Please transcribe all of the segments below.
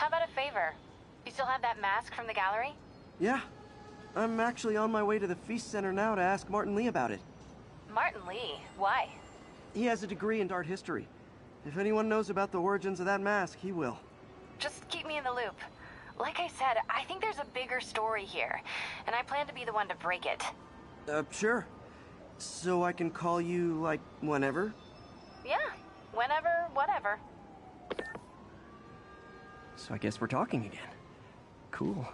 How about a favor? You still have that mask from the gallery? Yeah. I'm actually on my way to the Feast Center now to ask Martin Lee about it. Martin Lee? Why? He has a degree in art history. If anyone knows about the origins of that mask, he will. Just keep me in the loop. Like I said, I think there's a bigger story here, and I plan to be the one to break it. Sure. So I can call you, like, whenever? Yeah, whenever, whatever. So I guess we're talking again. Cool.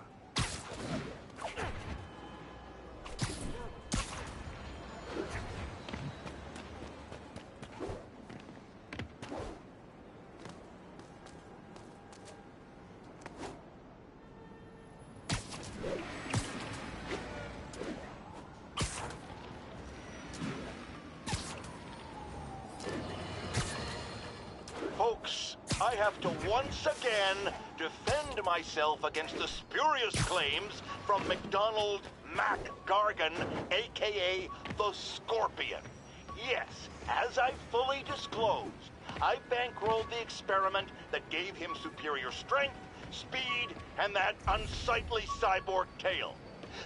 Folks, I have to once again defend myself against the spurious claims from McDonald Mac Gargan, aka the Scorpion. Yes, as I fully disclosed, I bankrolled the experiment that gave him superior strength, speed, and that unsightly cyborg tail.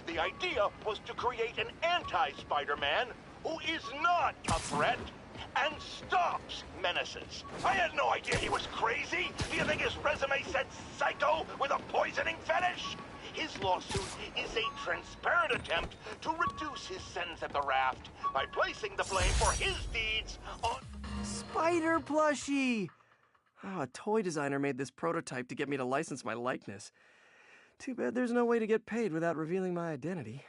The idea was to create an anti-Spider-Man who is not a threat and stops menaces. I had no idea he was crazy. Do you think his resume said psycho with a poisoning fetish? His lawsuit is a transparent attempt to reduce his sentence at the raft by placing the blame for his deeds on... Spider plushie! Oh, a toy designer made this prototype to get me to license my likeness. Too bad there's no way to get paid without revealing my identity.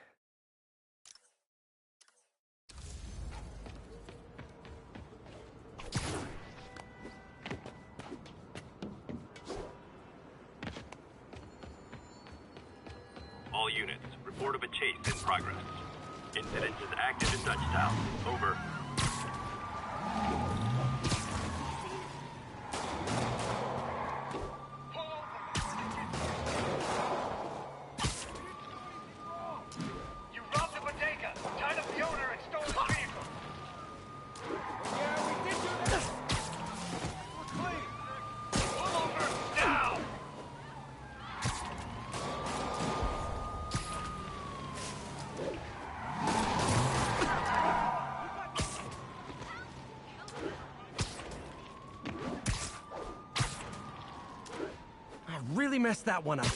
All units, report of a chase in progress. Incident is active in Dutchtown. Over. You robbed a bodega, tied up the owner, and stole the vehicle. Yeah, we did do this. We're clean. Pull over now. I really messed that one up.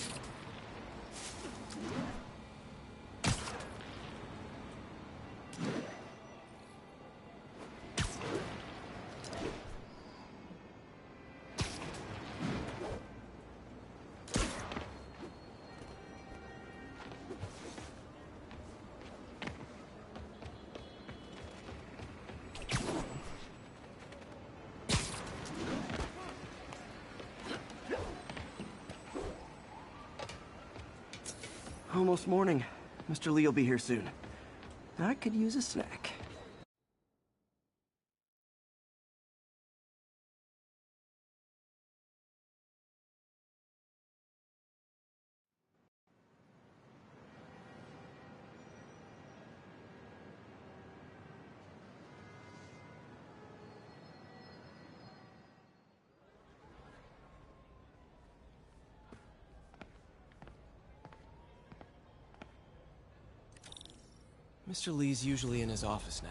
Almost morning. Mr. Lee will be here soon. I could use a snack. Mr. Lee's usually in his office now.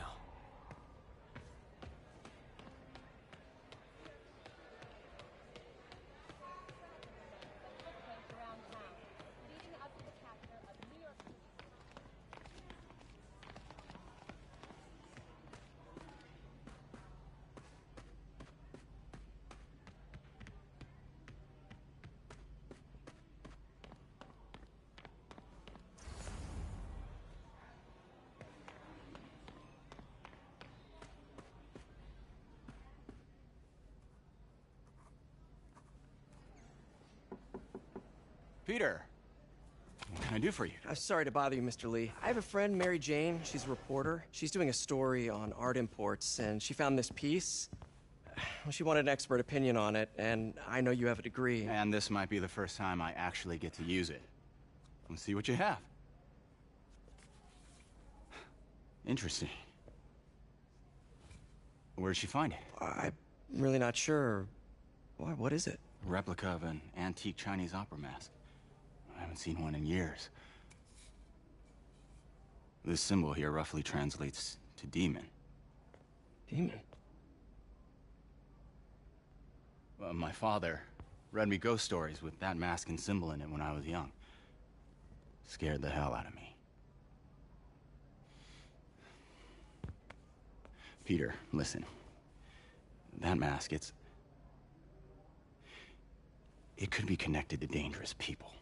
Peter, what can I do for you? Sorry to bother you, Mr. Lee. I have a friend, Mary Jane. She's a reporter. She's doing a story on art imports, and she found this piece. Well, she wanted an expert opinion on it, and I know you have a degree. And this might be the first time I actually get to use it. Let's see what you have. Interesting. Where did she find it? I'm really not sure. Why, what is it? replica of an antique Chinese opera mask. I haven't seen one in years. This symbol here roughly translates to demon. Demon? My father read me ghost stories with that mask and symbol in it when I was young. Scared the hell out of me. Peter, listen. That mask, it could be connected to dangerous people.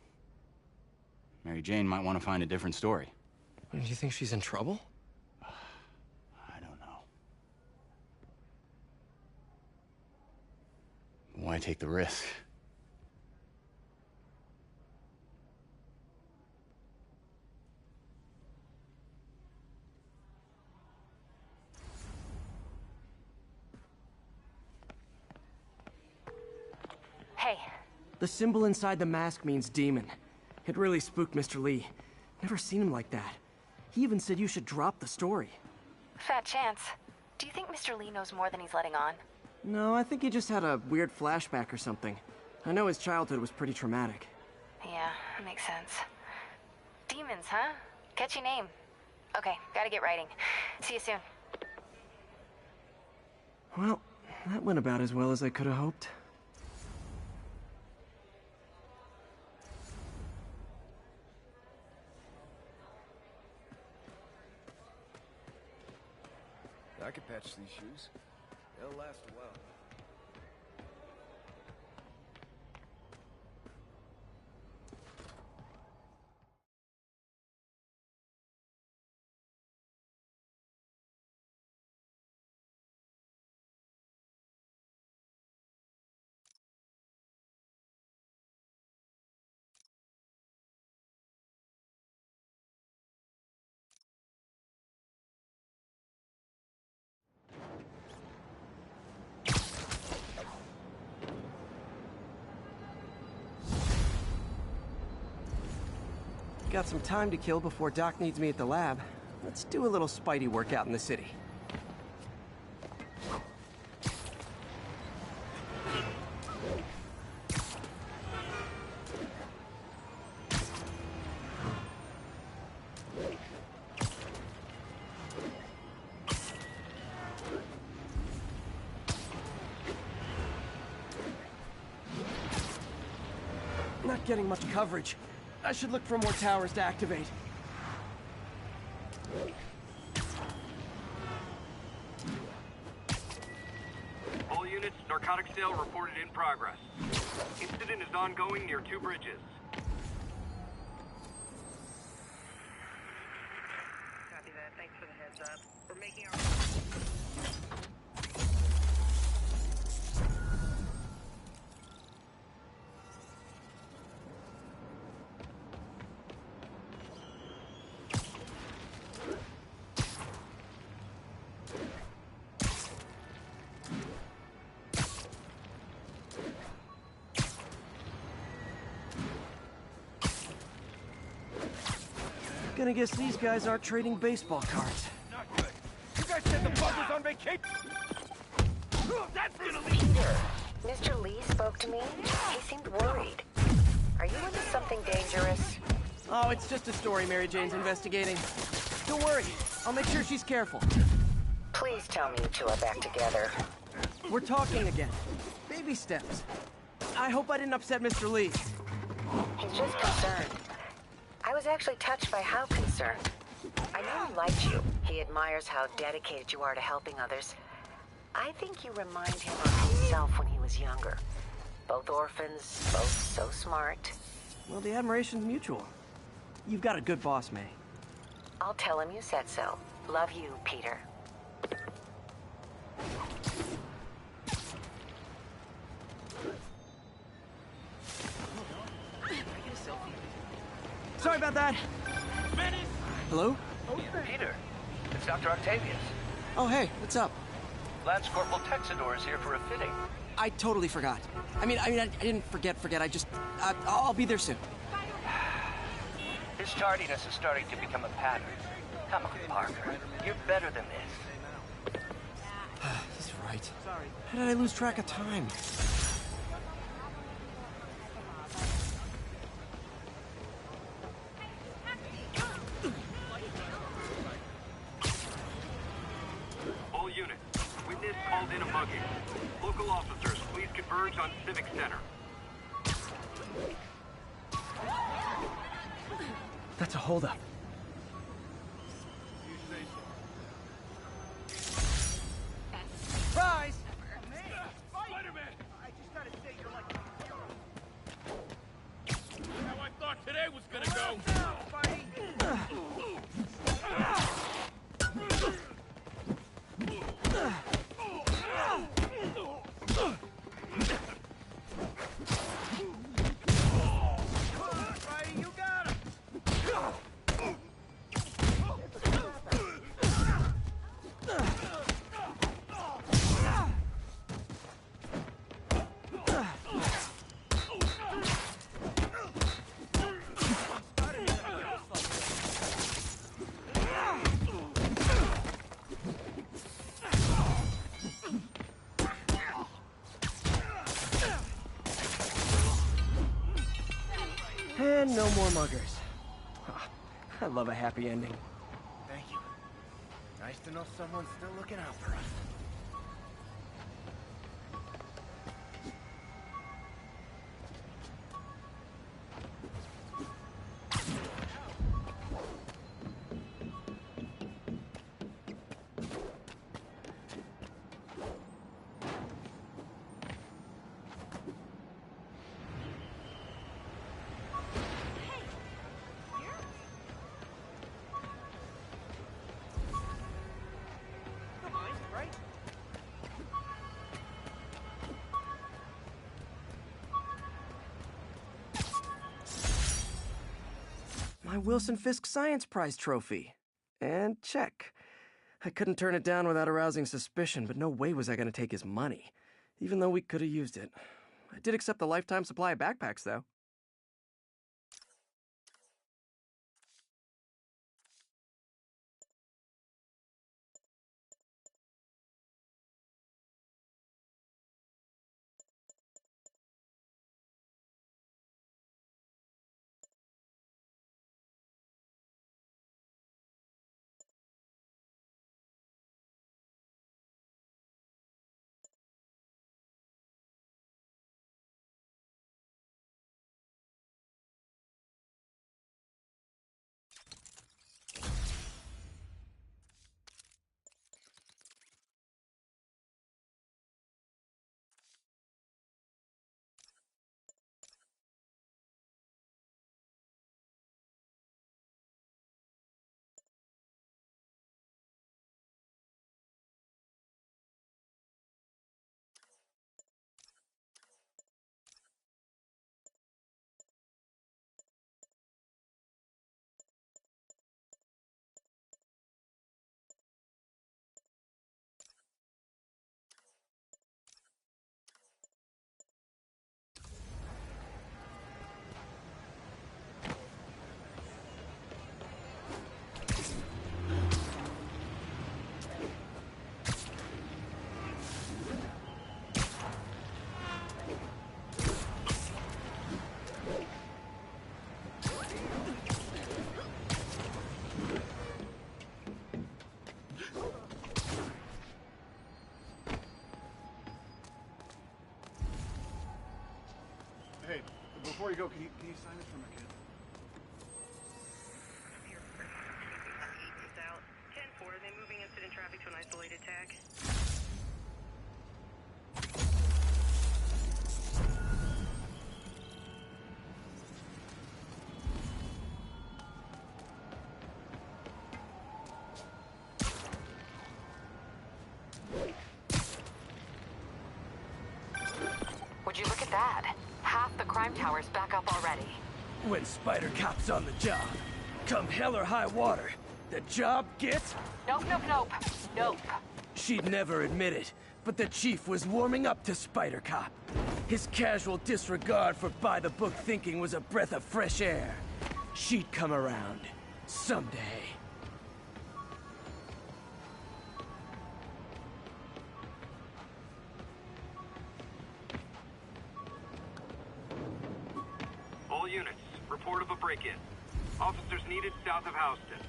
Mary Jane might want to find a different story. Do you think she's in trouble? I don't know. Why take the risk? Hey, The symbol inside the mask means demon. It really spooked Mr. Lee. Never seen him like that. He even said you should drop the story. fat chance. Do you think Mr. Lee knows more than he's letting on? No, I think he just had a weird flashback or something. I know his childhood was pretty traumatic. Yeah, makes sense. Demons, huh? Catchy name. Okay, gotta get writing. See you soon. Well, that went about as well as I could have hoped. I could patch these shoes. They'll last a while. Got some time to kill before Doc needs me at the lab. Let's do a little Spidey workout in the city. Not getting much coverage. I should look for more towers to activate. All units, narcotic sale reported in progress. Incident is ongoing near 2 bridges. Copy that. Thanks for the heads up. We're making our... Gonna guess these guys aren't trading baseball cards. Not good. You guys said the bug was on vacation. That's gonna lead. Peter, Mr. Lee spoke to me. He seemed worried. Are you into something dangerous? Oh, it's just a story Mary Jane's investigating. Don't worry, I'll make sure she's careful. Please tell me you two are back together. We're talking again. Baby steps. I hope I didn't upset Mr. Lee. He's just concerned. I was actually touched by how concerned. I know he likes you. He admires how dedicated you are to helping others. I think you remind him of himself when he was younger. Both orphans, both so smart. Well, the admiration's mutual. You've got a good boss, May. I'll tell him you said so. Love you, Peter. Sorry about that. Hello? Peter, it's Dr. Octavius. Oh, hey, what's up? Lance Corporal Texador is here for a fitting. I totally forgot. I didn't forget. I'll be there soon. His tardiness is starting to become a pattern. Come on, Parker. You're better than this. He's right. How did I lose track of time? on Civic Center. That's a holdup. You say so. Surprise! Spider-Man! I just gotta say, you're like a hero. How I thought today was gonna go. Now, Spidey! Spidey, you got him! And no more muggers. I love a happy ending. Thank you. Nice to know someone's still looking out for us. My Wilson Fisk Science Prize trophy. And check. I couldn't turn it down without arousing suspicion, but no way was I going to take his money, even though we could have used it. I did accept the lifetime supply of backpacks, though. Hey, before you go, can you sign this for my kid? Out. 10-4, are they moving incident traffic to an isolated tag? Would you look at that? Half the crime tower's back up already. When Spider Cop's on the job, come hell or high water, the job gets... Nope, nope, nope. Nope. She'd never admit it, but the chief was warming up to Spider Cop. His casual disregard for by-the-book thinking was a breath of fresh air. She'd come around. Someday. All units, report of a break-in. Officers needed south of Houston.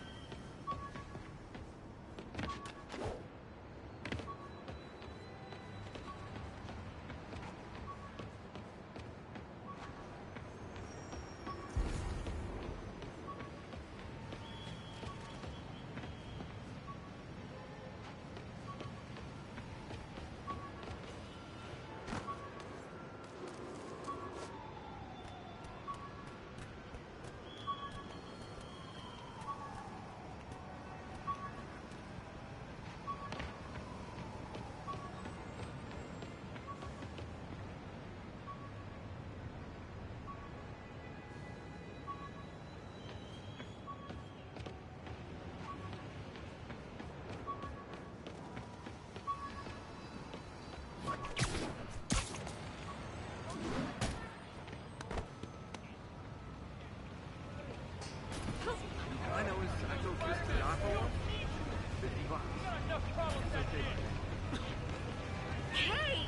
Hey!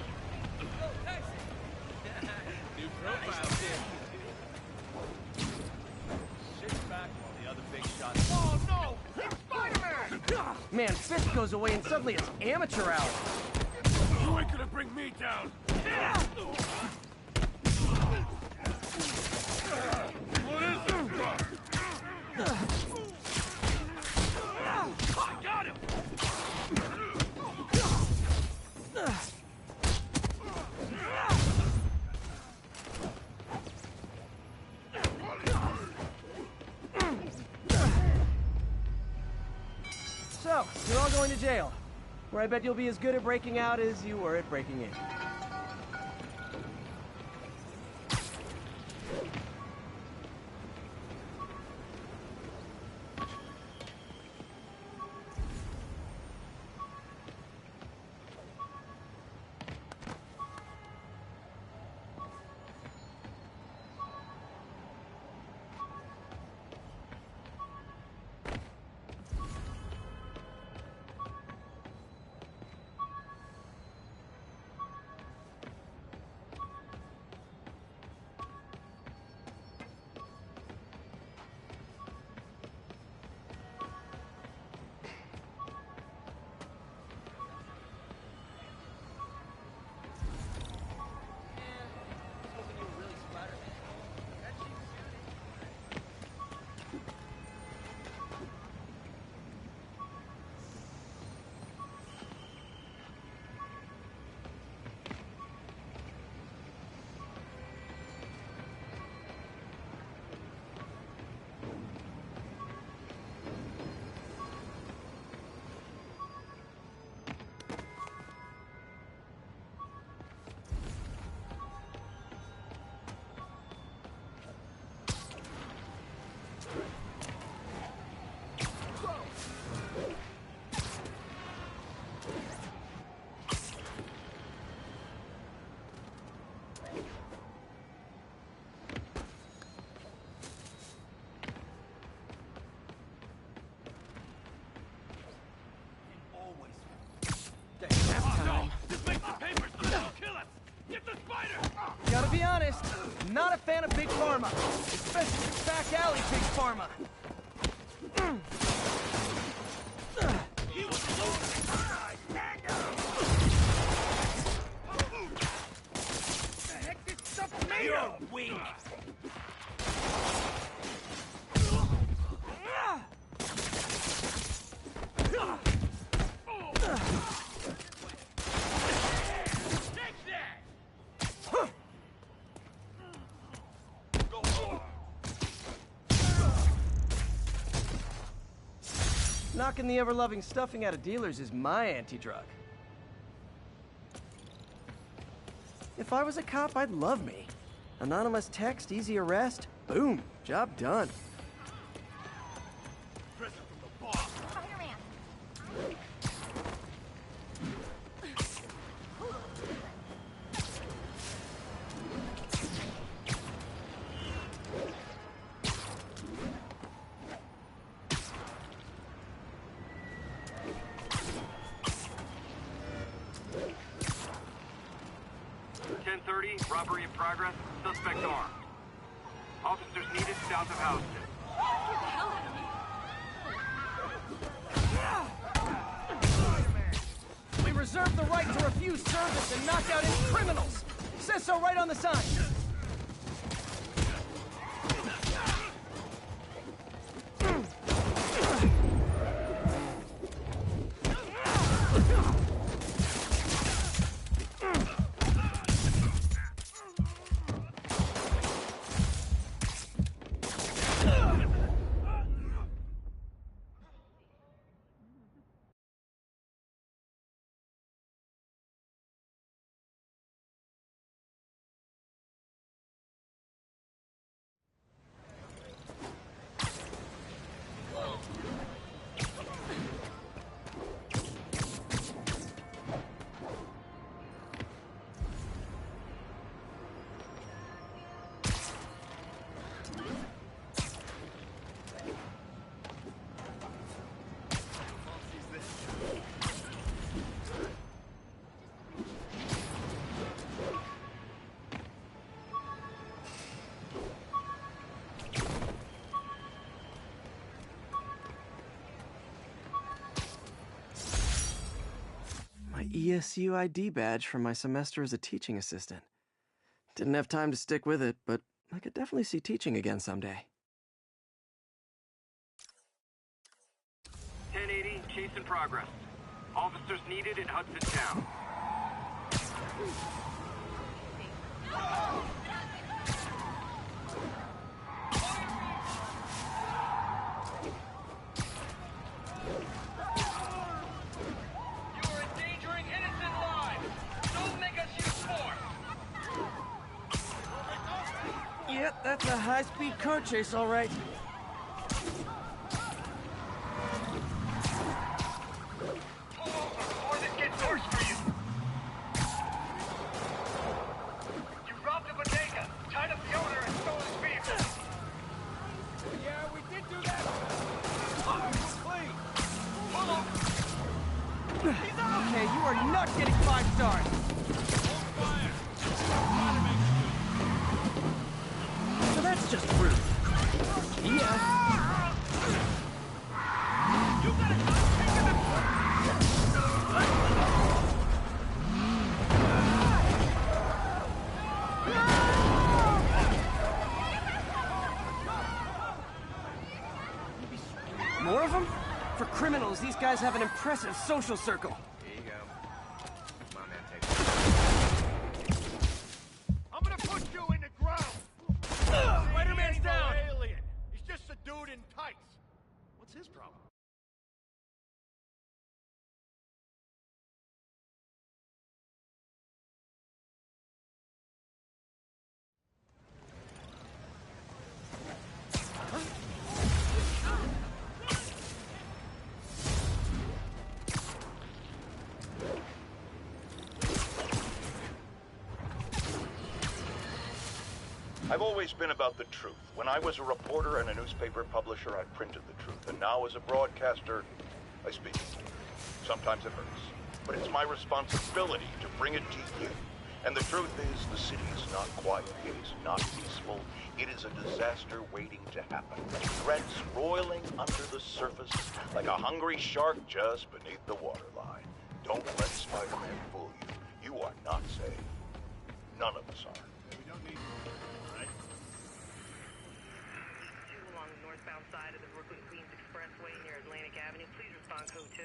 New profile kid. Sit back while the other big shots. Oh no! It's Spider-Man! Man, Fisk goes away and suddenly it's amateur hour. You ain't gonna bring me down. What is this? I got him! So, you're all going to jail, where I bet you'll be as good at breaking out as you were at breaking in. Gotta be honest, not a fan of Big Pharma, especially back alley Big Pharma. You're weak! Knocking the ever-loving stuffing out of dealers is my anti-drug. If I was a cop, I'd love me. Anonymous text, easy arrest, boom, job done. Present from the boss! Spider-Man! 10:30, robbery in progress, suspect armed. Officers needed south of Houston. We reserve the right to refuse service and knock out any criminals. Says so right on the sign. ESU ID badge from my semester as a teaching assistant. Didn't have time to stick with it, but I could definitely see teaching again someday. 1080, chase in progress. Officers needed in Hudson Town. You are endangering innocent lives! Don't make us use force! Yep, that's a high-speed car chase, all right. Pull over before this gets worse for you! You robbed a bodega, tied up the owner, and stole his vehicle! Yeah, we did do that! Clean! Pull over! Okay, you are not getting 5 stars. So that's just rude. Yeah. You gotta stop taking the... More of them? For criminals, these guys have an impressive social circle. Here you go. Come on, man, take I'm gonna put you in the ground! Spider-Man's He ain't no down! alien. He's just a dude in tights. What's his problem? I've always been about the truth. When I was a reporter and a newspaper publisher, I printed the truth. And now as a broadcaster, I speak it. Sometimes it hurts. But it's my responsibility to bring it to you. And the truth is, the city is not quiet. It is not peaceful. It is a disaster waiting to happen. Threats roiling under the surface like a hungry shark just beneath the waterline. Don't let Spider-Man fool you. You are not safe. None of us are. Along the northbound side of the Brooklyn-Queens Expressway near Atlantic Avenue. Please respond code 2.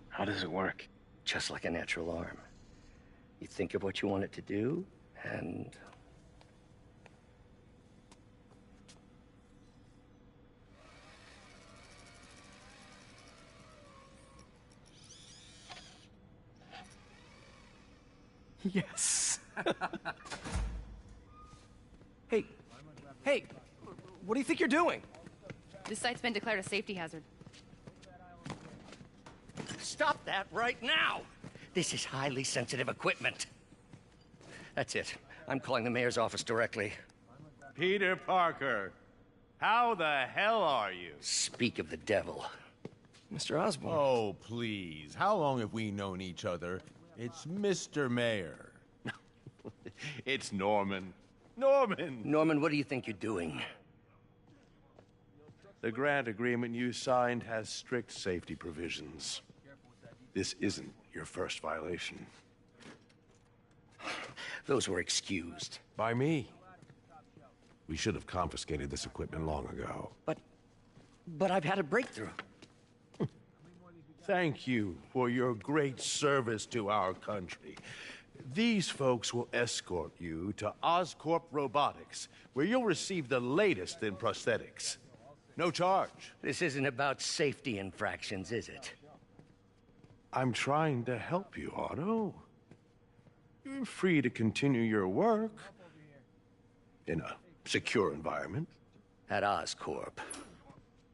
How does it work? Just like a natural arm. You think of what you want it to do, and... Yes. Hey, what do you think you're doing? This site's been declared a safety hazard. Stop that right now! This is highly sensitive equipment. That's it. I'm calling the mayor's office directly. Peter Parker, how the hell are you? Speak of the devil. Mr. Osborn. Oh, please. How long have we known each other? It's Mr. Mayor. It's Norman. Norman! Norman, what do you think you're doing? The grant agreement you signed has strict safety provisions. This isn't your first violation. Those were excused. By me. We should have confiscated this equipment long ago. But I've had a breakthrough. Thank you for your great service to our country. These folks will escort you to Oscorp Robotics, where you'll receive the latest in prosthetics. No charge. This isn't about safety infractions, is it? I'm trying to help you, Otto. You're free to continue your work in a secure environment. At Oscorp.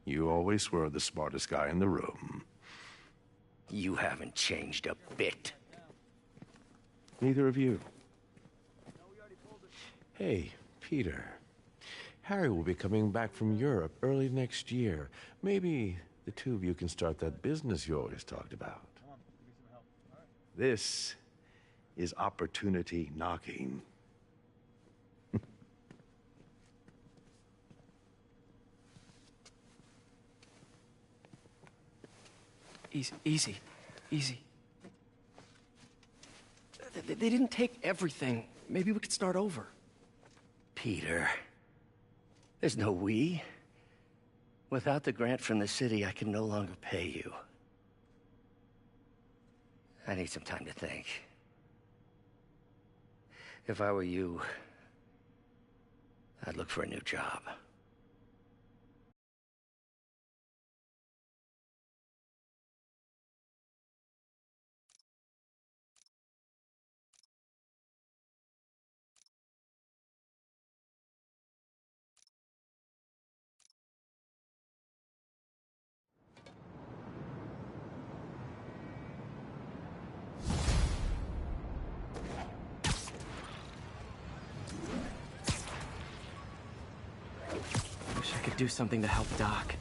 You always were the smartest guy in the room. You haven't changed a bit. Neither of you. Hey, Peter. Harry will be coming back from Europe early next year. Maybe the two of you can start that business you always talked about. This is opportunity knocking. Easy. They didn't take everything. Maybe we could start over. Peter, there's no we. Without the grant from the city, I can no longer pay you. I need some time to think. If I were you, I'd look for a new job. Wish I could do something to help Doc.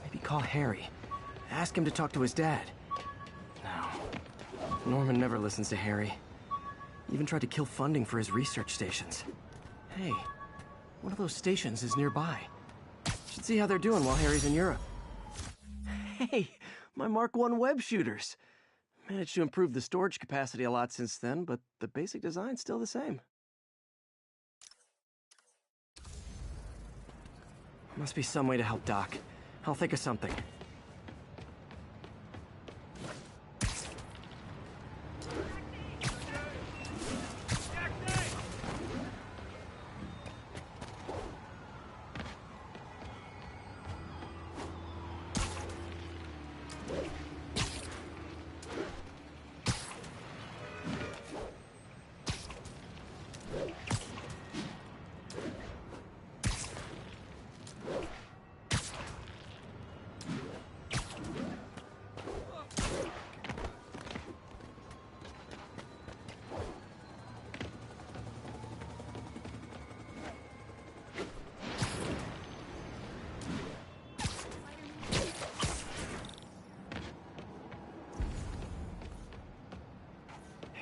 Maybe call Harry. Ask him to talk to his dad. No. Norman never listens to Harry. He even tried to kill funding for his research stations. Hey, one of those stations is nearby. Should see how they're doing while Harry's in Europe. Hey, my Mark I web shooters. Managed to improve the storage capacity a lot since then, but the basic design's still the same. Must be some way to help Doc. I'll think of something.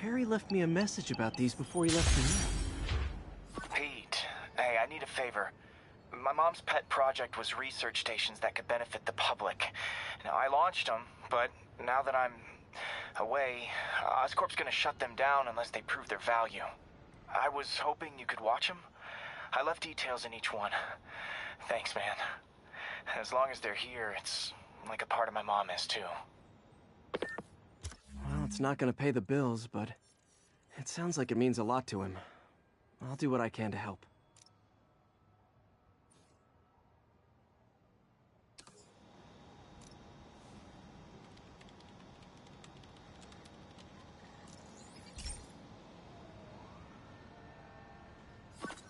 Harry left me a message about these before he left for me. Pete, hey, I need a favor. My mom's pet project was research stations that could benefit the public. Now, I launched them, but now that I'm away, Oscorp's gonna shut them down unless they prove their value. I was hoping you could watch them. I left details in each one. Thanks, man. As long as they're here, it's like a part of my mom is, too. Well, it's not gonna pay the bills, but it sounds like it means a lot to him. I'll do what I can to help.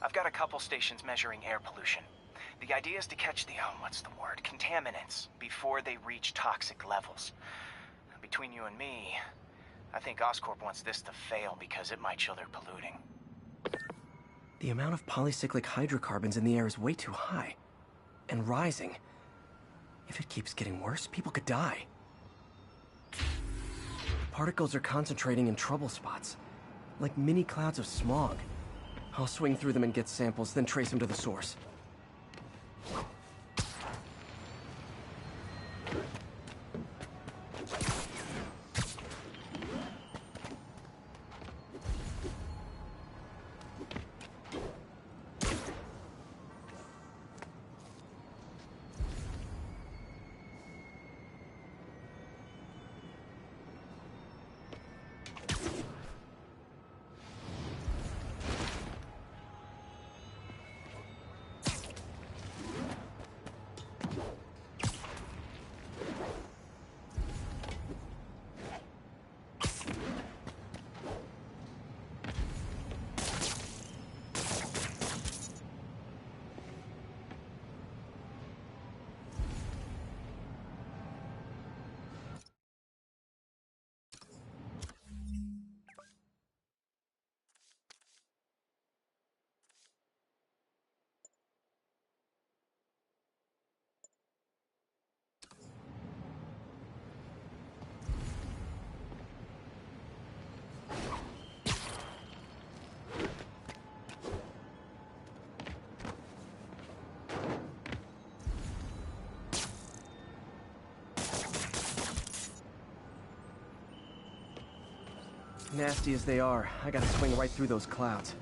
I've got a couple stations measuring air pollution. The idea is to catch the, contaminants before they reach toxic levels. Between you and me, I think Oscorp wants this to fail because it might show they're polluting. The amount of polycyclic hydrocarbons in the air is way too high. And rising. If it keeps getting worse, people could die. The particles are concentrating in trouble spots, like mini clouds of smog. I'll swing through them and get samples, then trace them to the source. Nasty as they are, I gotta swing right through those clouds.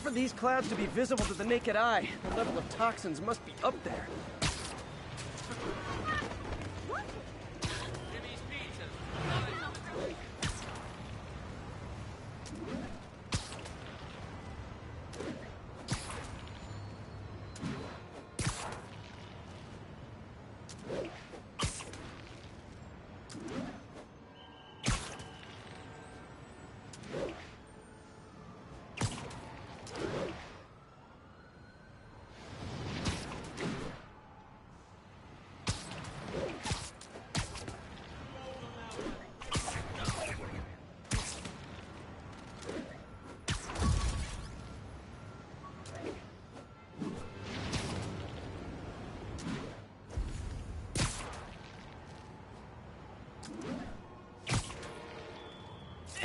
For these clouds to be visible to the naked eye, the level of toxins must be up there.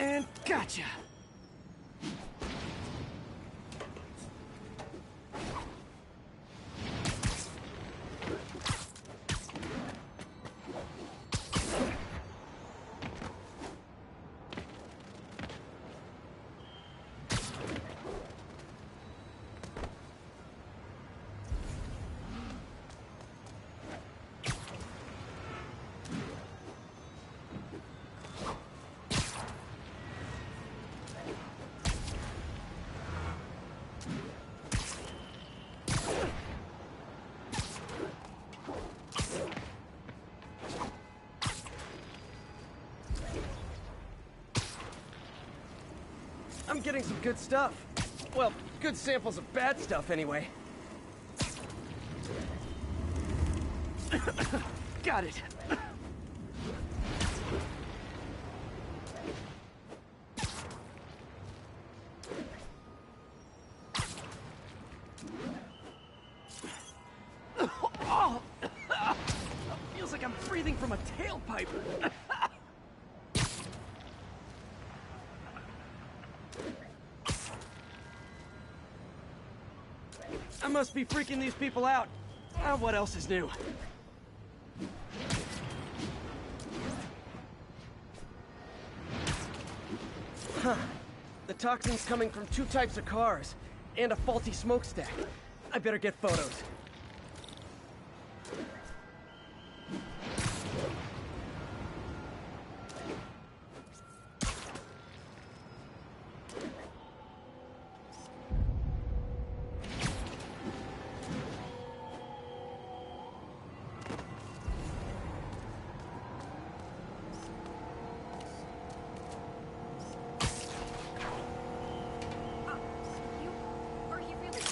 And gotcha! I'm getting some good stuff. Well, good samples of bad stuff, anyway. Got it. Oh, feels like I'm breathing from a tailpipe. I must be freaking these people out. What else is new? Huh. The toxin's coming from 2 types of cars, and a faulty smokestack. I better get photos.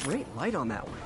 Great light on that one.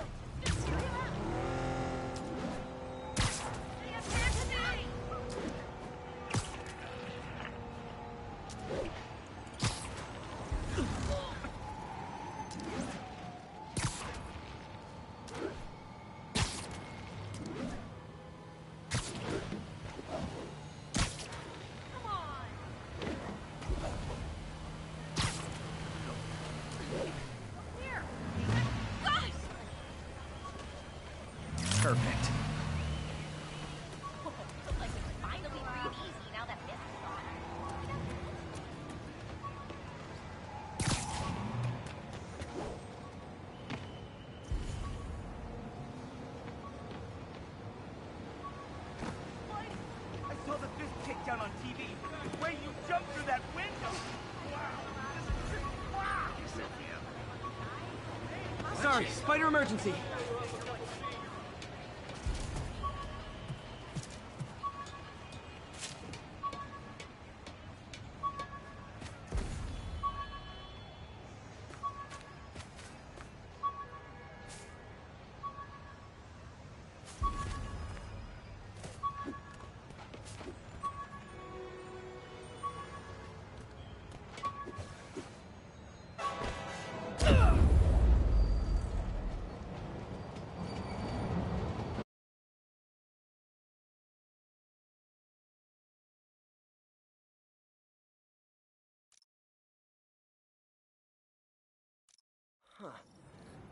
Perfect. I saw the fist kick down on TV. The way you jumped through on, spider emergency.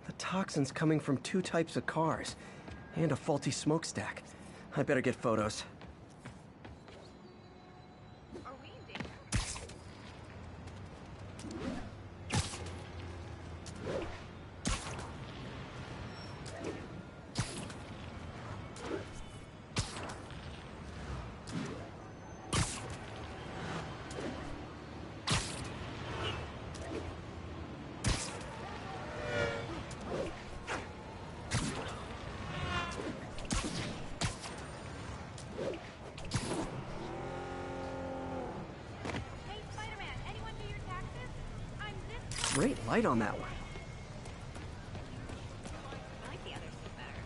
The toxin's coming from 2 types of cars, and a faulty smokestack. I better get photos. Great light on that one. I like the others better.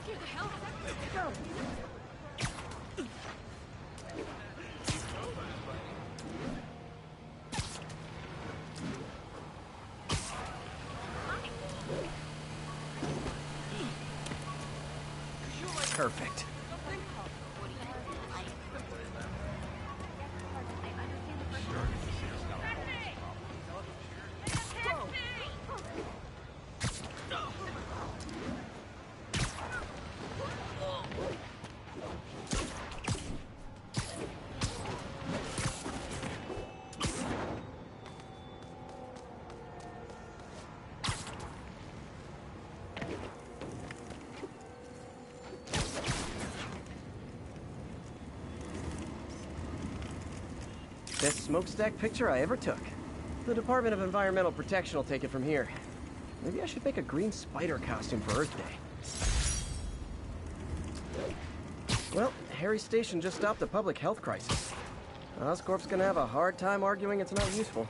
Where the hell? Go! Perfect. Best smokestack picture I ever took. The Department of Environmental Protection will take it from here. Maybe I should make a green spider costume for Earth Day. Well, Harry's station just stopped a public health crisis. Oscorp's gonna have a hard time arguing it's not useful.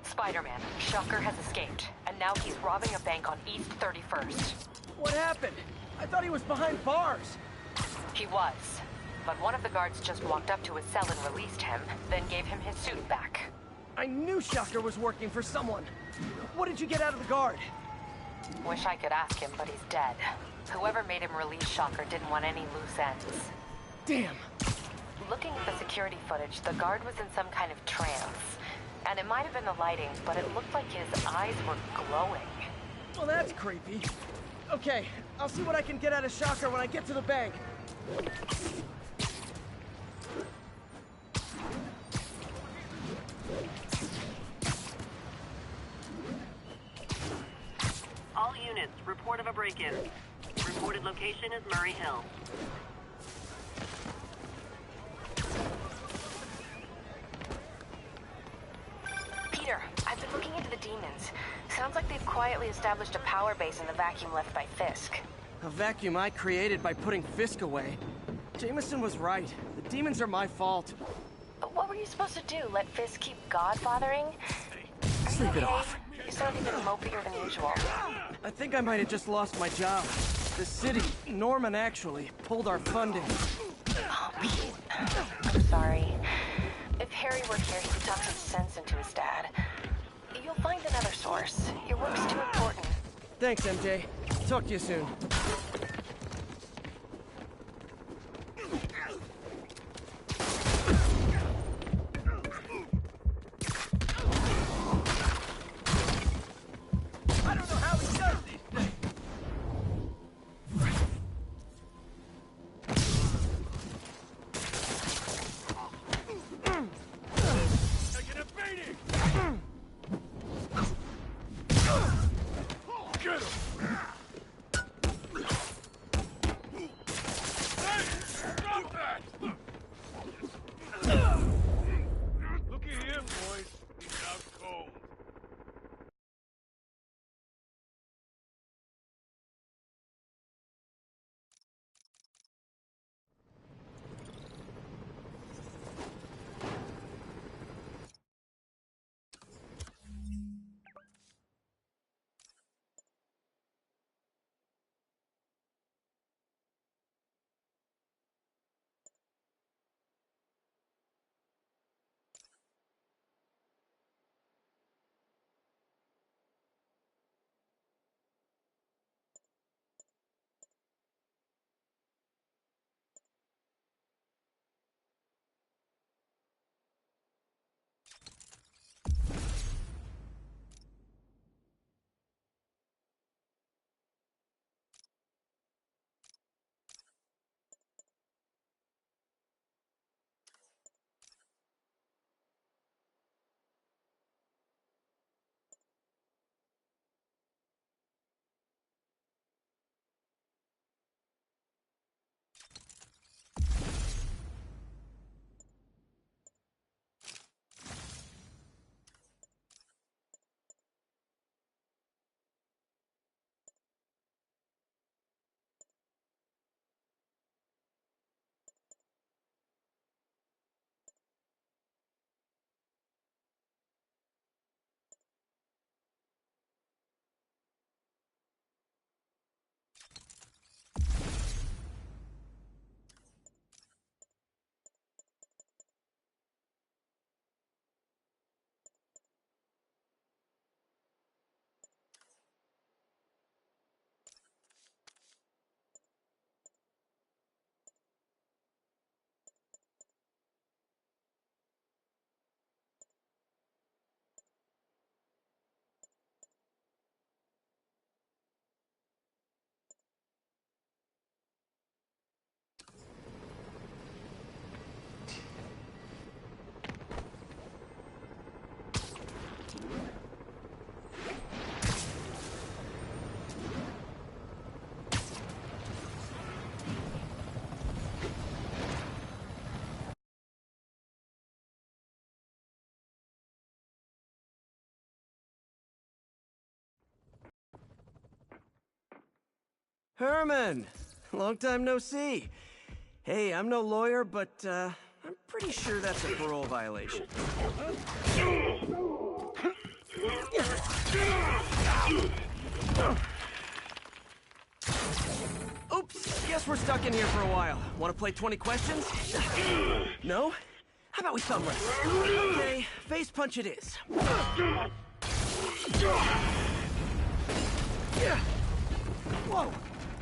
Spider-Man, Shocker has escaped, and now he's robbing a bank on East 31st. What happened? I thought he was behind bars. He was, but one of the guards just walked up to his cell and released him, then gave him his suit back. I knew Shocker was working for someone. What did you get out of the guard? Wish I could ask him, but he's dead. Whoever made him release Shocker didn't want any loose ends. Damn. Looking at the security footage, the guard was in some kind of trance. And it might have been the lighting, but it looked like his eyes were glowing. Well, that's creepy. Okay, I'll see what I can get out of Shocker when I get to the bank. All units, report of a break-in. Reported location is Murray Hill. Peter, I've been looking into the demons. Sounds like they've quietly established a power base in the vacuum left by Fisk. A vacuum I created by putting Fisk away. Jameson was right. The demons are my fault. What were you supposed to do? Let Fisk keep godfathering? Sleep it off. You sound even mopier than usual. I think I might have just lost my job. The city, Norman actually, pulled our funding. Oh, Pete. I'm sorry. If Harry were here, he could talk some sense into his dad. You'll find another source. Your work's too important. Thanks, MJ. Talk to you soon. I don't know how he does these things. Taking a beating. Get him. Herman! Long time no see. Hey, I'm no lawyer, but I'm pretty sure that's a parole violation. Oops, guess we're stuck in here for a while. Want to play 20 questions? No? How about we thumb wrestle? Okay, face punch it is. Whoa!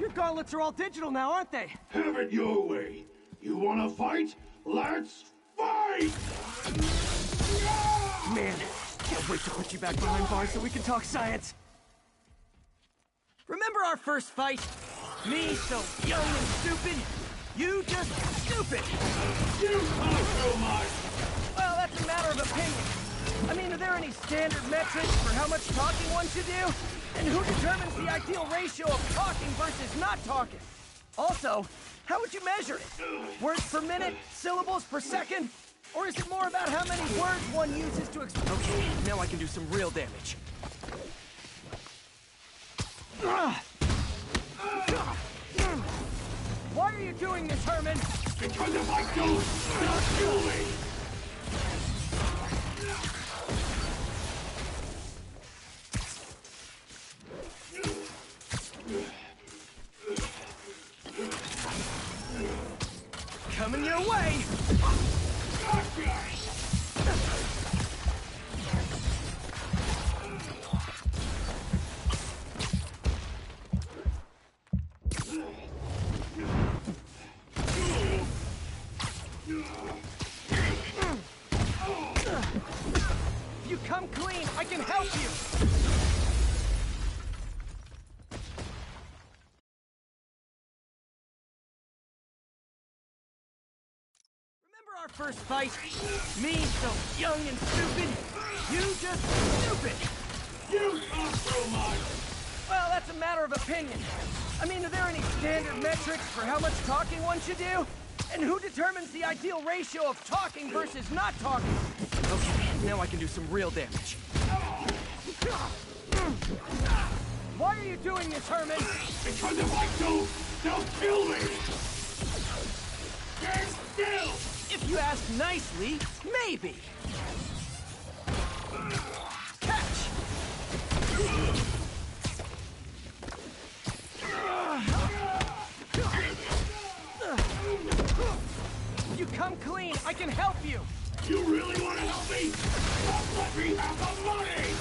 Your gauntlets are all digital now, aren't they? Have it your way. You wanna fight? Let's fight! Man, can't wait to put you back behind bars so we can talk science. Remember our first fight? Me so young and stupid, you just stupid. You talk so much! Well, that's a matter of opinion. I mean, are there any standard metrics for how much talking one should do? And who determines the ideal ratio of talking versus not talking? Also, how would you measure it? Words per minute? Syllables per second? Or is it more about how many words one uses to express? Okay, now I can do some real damage. Why are you doing this, Herman? Because if I don't, they'll kill me! Coming your way! If you come clean, I can help you! Remember our first fight? Me so young and stupid, you just stupid! You talk so much! Well, that's a matter of opinion. I mean, are there any standard metrics for how much talking one should do? And who determines the ideal ratio of talking versus not talking? Okay, now I can do some real damage. Why are you doing this, Herman? Because if I don't, they'll kill me! Stand still! If you ask nicely, maybe. Catch! If you come clean, I can help you! You really want to help me? Don't let me have the money!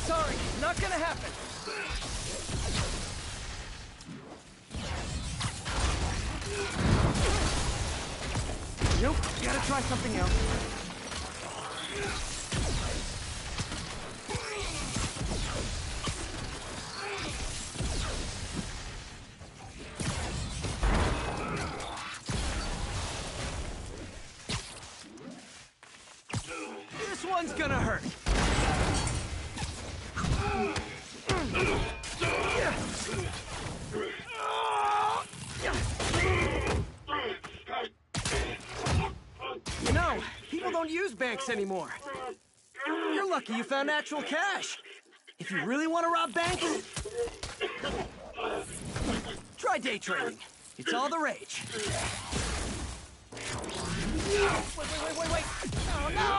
Sorry, not gonna happen. Nope, gotta try something else. This one's gonna hurt. You know, people don't use banks anymore. You're lucky you found actual cash. If you really want to rob banks, try day trading. It's all the rage. Wait. Oh, no!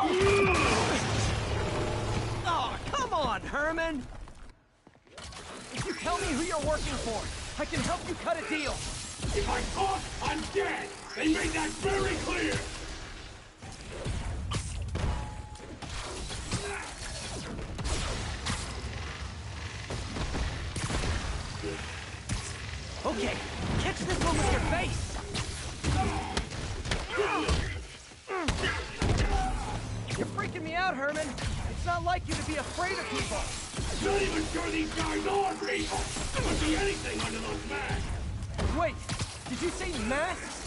Oh, come on, Herman! If you tell me who you're working for, I can help you cut a deal. If I talk, I'm dead! They made that very clear! Okay, catch this one with your face! You're freaking me out, Herman. It's not like you to be afraid of people. Not even sure these guys are people! There must be anything under those masks! Wait, did you say masks?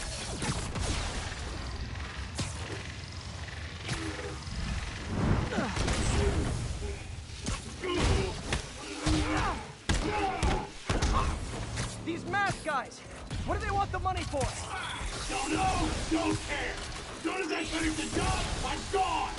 These mask guys, what do they want the money for? Don't know, don't care! As soon as I finish the job, I'm gone!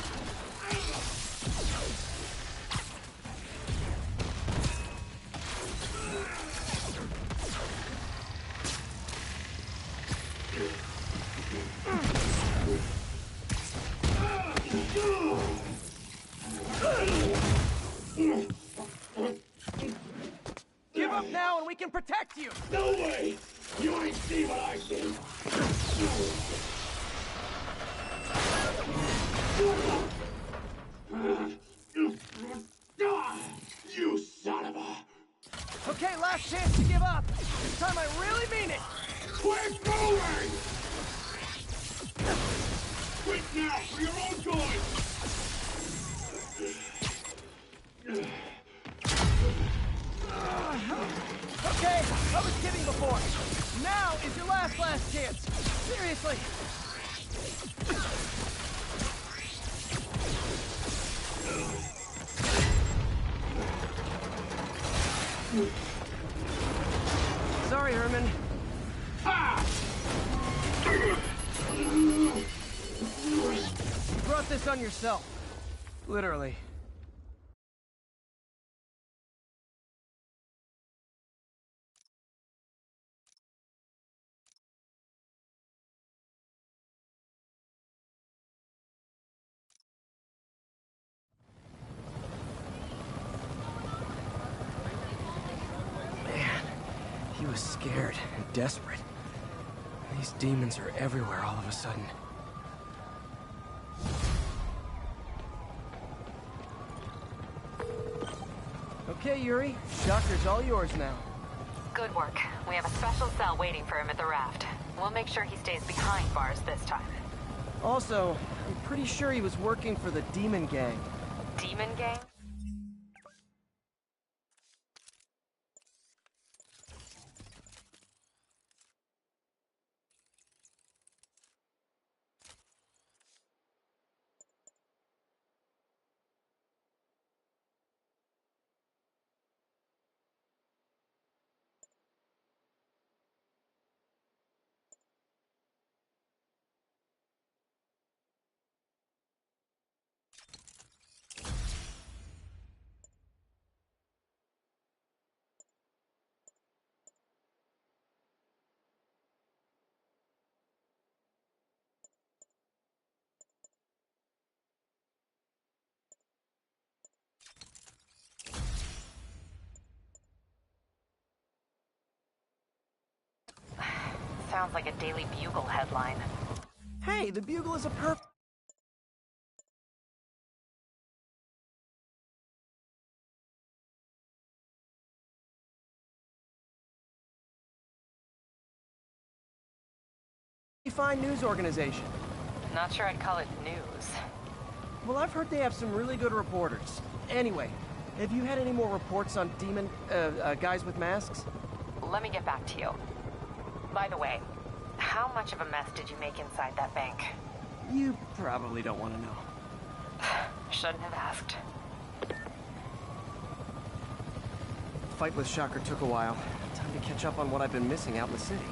can protect you! No way! You ain't see what I see! You son of a... Okay, last chance to give up. This time I really mean it. Quit moving! Quit now for your own good! Okay, I was kidding before. Now is your last chance. Seriously. Sorry, Herman. You brought this on yourself. Literally. He was scared and desperate. These demons are everywhere all of a sudden. Okay, Yuri. Shocker's all yours now. Good work. We have a special cell waiting for him at the raft. We'll make sure he stays behind bars this time. Also, I'm pretty sure he was working for the Demon Gang. Demon Gang? Sounds like a Daily Bugle headline. Hey, the Bugle is a perfect... fine news organization. Not sure I'd call it news. Well, I've heard they have some really good reporters. Anyway, have you had any more reports on demon, guys with masks? Let me get back to you. By the way, how much of a mess did you make inside that bank? You probably don't want to know. Shouldn't have asked. The fight with Shocker took a while. Time to catch up on what I've been missing out in the city.